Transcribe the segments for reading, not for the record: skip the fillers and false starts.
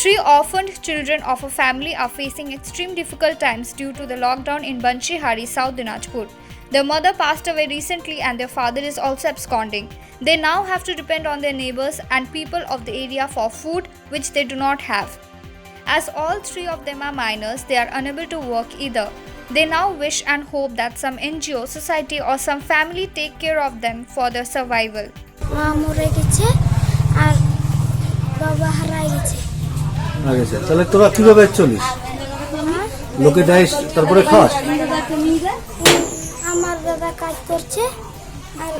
3 orphaned children of a family are facing extreme difficult times due to the lockdown in Banshihari, South Dinajpur. Their mother passed away recently and their father is also absconding. They now have to depend on their neighbors and people of the area for food, which they do not have. As all 3 of them are minors, they are unable to work either. They now wish and hope that some NGO, society or some family take care of them for their survival. তাহলে তোরা কিভাবে চলিস? লোকে দেয় তারপরে খাস? আমার দাদা কাজ করছে আর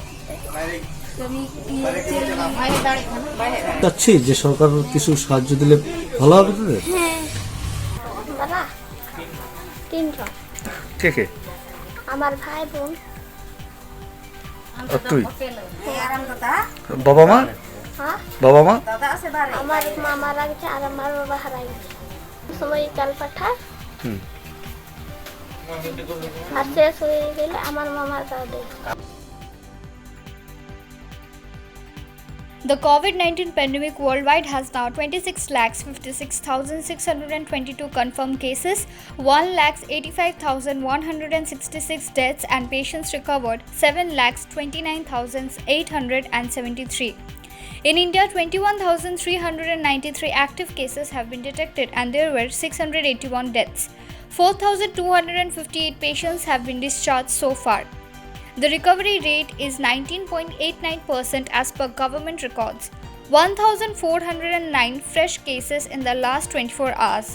চাচ্ছি যে সরকার কিছু সাহায্য দিলে ভালো হবে তোদের? হ্যাঁ দাদা 3জন। ঠিক আছে। আমার ভাই বোন আর তুই? বাবা মা? হ্যাঁ বাবা মা? আমার মা মারা গেছে আর আমার বাবা হারা গেছে। সময় চাল পাঠায় আর শেষ হয়ে গেলে আমার মামার দাদা। The COVID-19 pandemic worldwide has now 26,56,622 confirmed cases, 1,85,166 deaths and patients recovered, 7,29,873. In India, 21,393 active cases have been detected and there were 681 deaths. 4,258 patients have been discharged so far. The recovery rate is 19.89% as per government records. 1,409 fresh cases in the last 24 hours.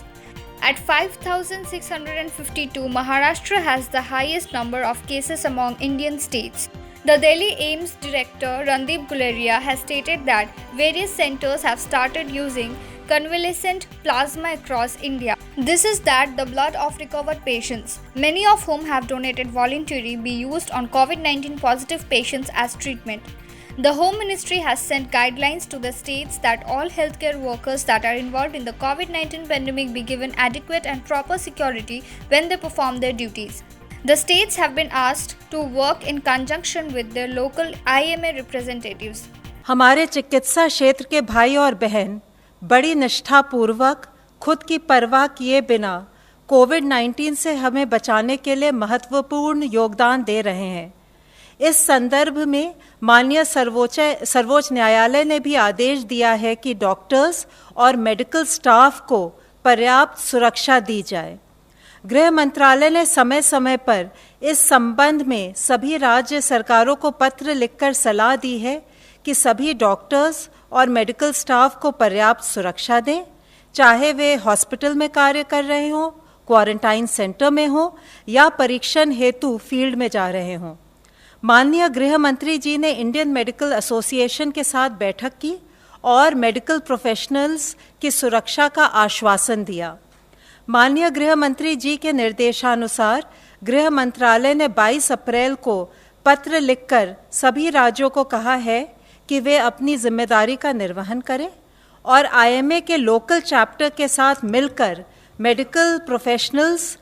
At 5,652, Maharashtra has the highest number of cases among Indian states. The Delhi AIIMS director Randeep Guleria has stated that various centers have started using convalescent plasma across India. This is that the blood of recovered patients, many of whom have donated voluntarily, be used on COVID-19 positive patients as treatment. The Home Ministry has sent guidelines to the states that all healthcare workers that are involved in the COVID-19 pandemic be given adequate and proper security when they perform their duties. The states have been asked to work in conjunction with their local IMA representatives. हमारे चिकित्सा क्षेत्र के भाई और बहन बड़ी निष्ठापूर्वक खुद की परवाह किए बिना कोविड-19 से हमें बचाने के लिए महत्वपूर्ण योगदान दे रहे हैं। इस संदर्भ में माननीय सर्वोच्च न्यायालय ने भी आदेश दिया है कि डॉक्टर्स और मेडिकल स्टाफ को पर्याप्त सुरक्षा दी जाए। गृह मंत्रालय ने समय समय पर इस संबंध में सभी राज्य सरकारों को पत्र लिखकर सलाह दी है कि सभी डॉक्टर्स और मेडिकल स्टाफ को पर्याप्त सुरक्षा दें, चाहे वे हॉस्पिटल में कार्य कर रहे हों, क्वारंटाइन सेंटर में हों या परीक्षण हेतु फील्ड में जा रहे हों। माननीय गृह मंत्री जी ने इंडियन मेडिकल एसोसिएशन के साथ बैठक की और मेडिकल प्रोफेशनल्स की सुरक्षा का आश्वासन दिया। माननीय गृह मंत्री जी के निर्देशानुसार गृह मंत्रालय ने 22 अप्रैल को पत्र लिखकर सभी राज्यों को कहा है कि वे अपनी जिम्मेदारी का निर्वहन करें और आईएमए के लोकल चैप्टर के साथ मिलकर मेडिकल प्रोफेशनल्स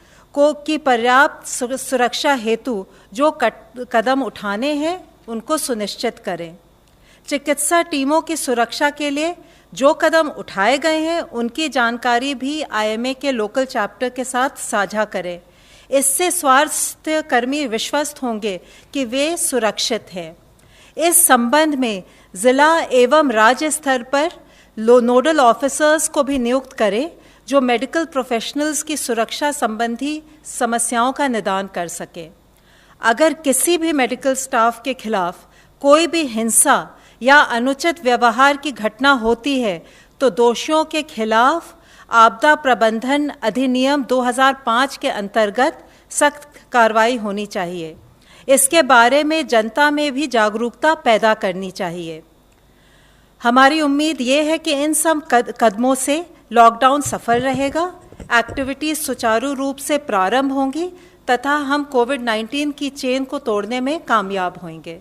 की पर्याप्त सुरक्षा हेतु जो कदम उठाने हैं उनको सुनिश्चित करें। चिकित्सा टीमों की सुरक्षा के लिए जो कदम उठाए गए हैं उनकी जानकारी भी आईएमए के लोकल चैप्टर के साथ साझा करें। इससे स्वास्थ्य कर्मी विश्वस्त होंगे कि वे सुरक्षित हैं। इस संबंध में जिला एवं राज्य स्तर पर नोडल ऑफिसर्स को भी नियुक्त करें जो मेडिकल प्रोफेशनल्स की सुरक्षा संबंधी समस्याओं का निदान कर सके। अगर किसी भी मेडिकल स्टाफ के खिलाफ कोई भी हिंसा या अनुचित व्यवहार की घटना होती है तो दोषियों के खिलाफ आपदा प्रबंधन अधिनियम 2005 के अंतर्गत सख्त कार्रवाई होनी चाहिए। इसके बारे में जनता में भी जागरूकता पैदा करनी चाहिए। हमारी उम्मीद ये है कि इन सब कदमों से लॉकडाउन सफल रहेगा, एक्टिविटीज़ सुचारू रूप से प्रारंभ होंगी तथा हम कोविड-19 की चेन को तोड़ने में कामयाब होंगे।